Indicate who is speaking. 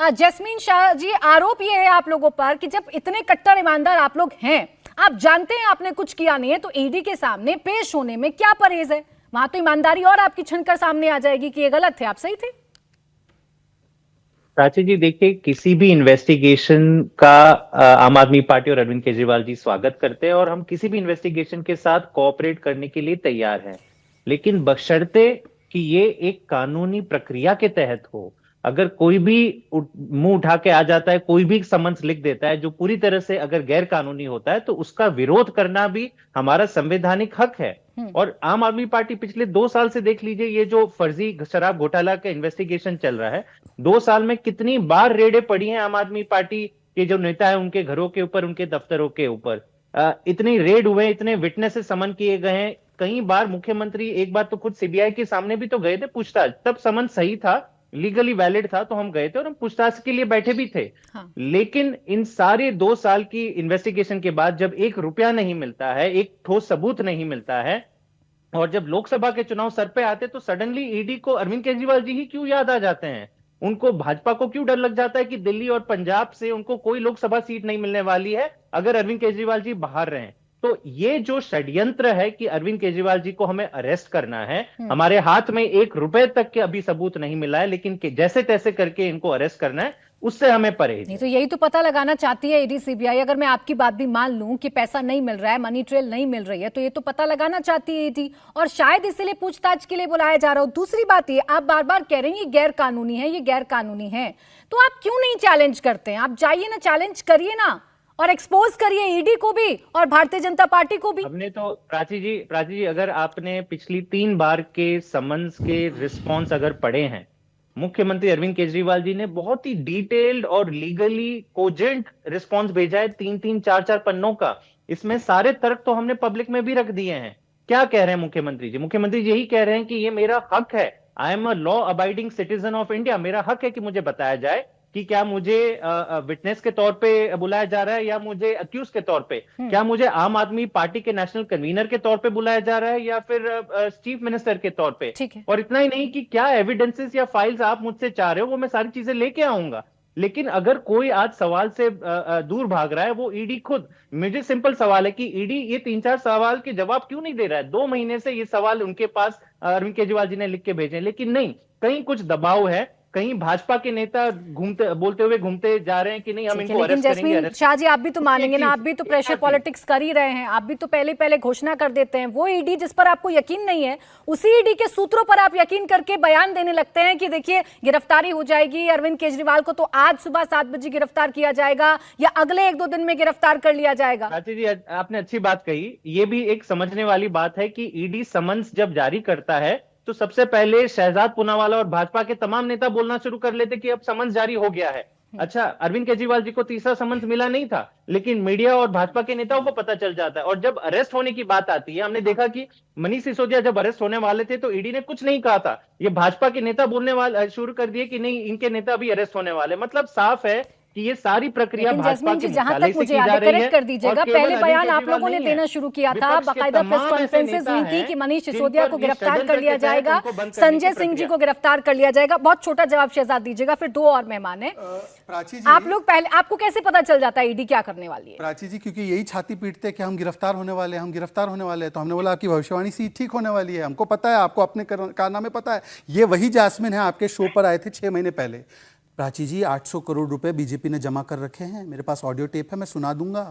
Speaker 1: Jasmine Shah ji, आरोप ये है आप लोगों पर कि जब इतने कट्टर ईमानदार आप लोग हैं, आप जानते हैं आपने कुछ किया नहीं है, तो ईडी के सामने पेश होने में क्या परहेज है? वहां तो ईमानदारी और आपकी छनकर सामने आ जाएगी कि ये गलत थे, आप सही थे।
Speaker 2: प्राची जी, देखिए, किसी भी इन्वेस्टिगेशन का आम आदमी पार्टी और अरविंद केजरीवाल जी स्वागत करते हैं और हम किसी भी इन्वेस्टिगेशन के साथ कोऑपरेट करने के लिए तैयार हैं, लेकिन बशर्ते कि ये एक कानूनी प्रक्रिया के तहत हो। अगर कोई भी मुंह उठा के आ जाता है, कोई भी समन्स लिख देता है जो पूरी तरह से अगर गैर कानूनी होता है, तो उसका विरोध करना भी हमारा संवैधानिक हक है। और आम आदमी पार्टी पिछले 2 साल से देख लीजिए, ये जो फर्जी शराब घोटाला का इन्वेस्टिगेशन चल रहा है, 2 साल में कितनी बार रेडें पड़ी हैं आम आदमी पार्टी के जो नेता है उनके घरों के ऊपर, उनके दफ्तरों के ऊपर। इतनी रेड हुए, इतने विटनेसेस समन किए गए हैं। कई बार मुख्यमंत्री एक बार तो खुद सीबीआई के सामने भी तो गए थे पूछताछ, तब समन सही था, लीगली वैलिड था, तो हम गए थे और हम पूछताछ के लिए बैठे भी थे।
Speaker 1: हाँ।
Speaker 2: लेकिन इन सारे 2 साल की इन्वेस्टिगेशन के बाद जब 1 रुपया नहीं मिलता है, एक ठोस सबूत नहीं मिलता है, और जब लोकसभा के चुनाव सर पे आते, तो सडनली ईडी को अरविंद केजरीवाल जी ही क्यों याद आ जाते हैं? उनको भाजपा को क्यों डर लग जाता है कि दिल्ली और पंजाब से उनको कोई लोकसभा सीट नहीं मिलने वाली है अगर अरविंद केजरीवाल जी बाहर रहे? तो ये जो षड्यंत्र है कि अरविंद केजरीवाल जी को हमें अरेस्ट करना है, हमारे हाथ में 1 रुपए तक के अभी सबूत नहीं मिला है, लेकिन जैसे तैसे करके इनको अरेस्ट करना है, उससे हमें परहेज
Speaker 1: नहीं
Speaker 2: है।
Speaker 1: तो यही तो पता लगाना चाहती है ईडी सीबीआई। अगर मैं आपकी बात भी मान लूं कि पैसा नहीं मिल रहा है, मनी ट्रेल नहीं मिल रही है, तो ये तो पता लगाना चाहती है ईडी, और शायद इसीलिए पूछताछ के लिए बुलाया जा रहा हो। दूसरी बात ये, आप बार बार कह रहे हैं ये गैर कानूनी है, ये गैर कानूनी है, तो आप क्यों नहीं चैलेंज करते हैं? आप जाइए ना, चैलेंज करिए ना, और एक्सपोज करिए ईडी को भी और भारतीय जनता पार्टी को भी।
Speaker 2: हमने तो प्राची जी, अगर आपने पिछली 3 बार के समन्स के रिस्पॉन्स अगर पढ़े हैं, मुख्यमंत्री अरविंद केजरीवाल जी ने बहुत ही डिटेल्ड और लीगली कोजेंट रिस्पॉन्स भेजा है, 3-3, 4-4 पन्नों का। इसमें सारे तर्क तो हमने पब्लिक में भी रख दिए हैं। क्या कह रहे हैं मुख्यमंत्री जी? मुख्यमंत्री जी यही कह रहे हैं कि ये मेरा हक है, I am a law abiding citizen of India, मेरा हक है कि मुझे बताया जाए कि क्या मुझे विटनेस के तौर पे बुलाया जा रहा है या मुझे अक्यूज के तौर पे, क्या मुझे आम आदमी पार्टी के नेशनल कन्वीनर के तौर पे बुलाया जा रहा है या फिर चीफ मिनिस्टर के तौर पे।
Speaker 1: ठीक है।
Speaker 2: और इतना ही नहीं कि क्या एविडेंसेस या फाइल्स आप मुझसे चाह रहे हो, वो मैं सारी चीजें लेके आऊंगा। लेकिन अगर कोई आज सवाल से दूर भाग रहा है, वो ईडी खुद। मुझे सिंपल सवाल है कि ईडी ये 3-4 सवाल के जवाब क्यों नहीं दे रहा है? 2 महीने से ये सवाल उनके पास अरविंद केजरीवाल जी ने लिख के भेजे, लेकिन नहीं, कहीं कुछ दबाव है, कहीं भाजपा के नेता बोलते हुए घूमते जा रहे हैं कि नहीं, हम इनको
Speaker 1: लेकिन
Speaker 2: अरेस्ट करेंगे।
Speaker 1: जैस्मीन शाह जी, आप भी तो मानेंगे ना, आप भी तो प्रेशर
Speaker 2: थी।
Speaker 1: पॉलिटिक्स कर ही रहे हैं, आप भी तो पहले पहले घोषणा कर देते हैं। वो ईडी जिस पर आपको यकीन नहीं है, उसी ईडी के सूत्रों पर आप यकीन करके बयान देने लगते हैं कि देखिए गिरफ्तारी हो जाएगी, अरविंद केजरीवाल को तो आज सुबह 7 बजे गिरफ्तार किया जाएगा या अगले 1-2 दिन में गिरफ्तार कर लिया जाएगा।
Speaker 2: प्राची जी, आपने अच्छी बात कही। ये भी एक समझने वाली बात है कि ईडी समन्स जब जारी करता है, तो सबसे पहले शहजाद पूनावाला और भाजपा के तमाम नेता बोलना शुरू कर लेते कि अब समन्स जारी हो गया है। अच्छा, अरविंद केजरीवाल जी को तीसरा समन्स मिला नहीं था, लेकिन मीडिया और भाजपा के नेताओं को पता चल जाता है। और जब अरेस्ट होने की बात आती है, हमने देखा कि मनीष सिसोदिया जब अरेस्ट होने वाले थे, तो ईडी ने कुछ नहीं कहा था। ये भाजपा के नेता बोलने वाले शुरू कर दिए कि नहीं, इनके नेता भी अरेस्ट होने वाले। मतलब साफ है कि ये सारी प्रक्रिया भाजपा के
Speaker 1: जहां
Speaker 2: मुख्यालय
Speaker 1: तक
Speaker 2: से
Speaker 1: मुझे
Speaker 2: की
Speaker 1: याद
Speaker 2: जा
Speaker 1: है,
Speaker 2: रही है।
Speaker 1: करेक्ट कर दीजिएगा, पहले बयान आप लोगों ने देना शुरू किया था, बाकायदा प्रेस कॉन्फ्रेंसेस हुई थी कि मनीष सिसोदिया को गिरफ्तार कर लिया जाएगा, संजय सिंह जी को गिरफ्तार कर लिया जाएगा। बहुत छोटा जवाब शहजाद दीजिएगा, फिर 2 और मेहमान है। आप लोग पहले, आपको कैसे पता चल जाता है ईडी क्या करने वाली है?
Speaker 3: प्राची जी, क्योंकि यही छाती पीटते कि हम गिरफ्तार होने वाले हैं, हम गिरफ्तार होने वाले हैं, तो हमने बोला आपकी भविष्यवाणी सी ठीक होने वाली है, हमको पता है, आपको अपने कारनामे पता है। ये वही जैस्मिन है, आपके शो पर आए थे 6 महीने पहले। प्राची जी, 800 करोड़ रुपए बीजेपी ने जमा कर रखे हैं, मेरे पास ऑडियो टेप है, मैं सुना दूंगा।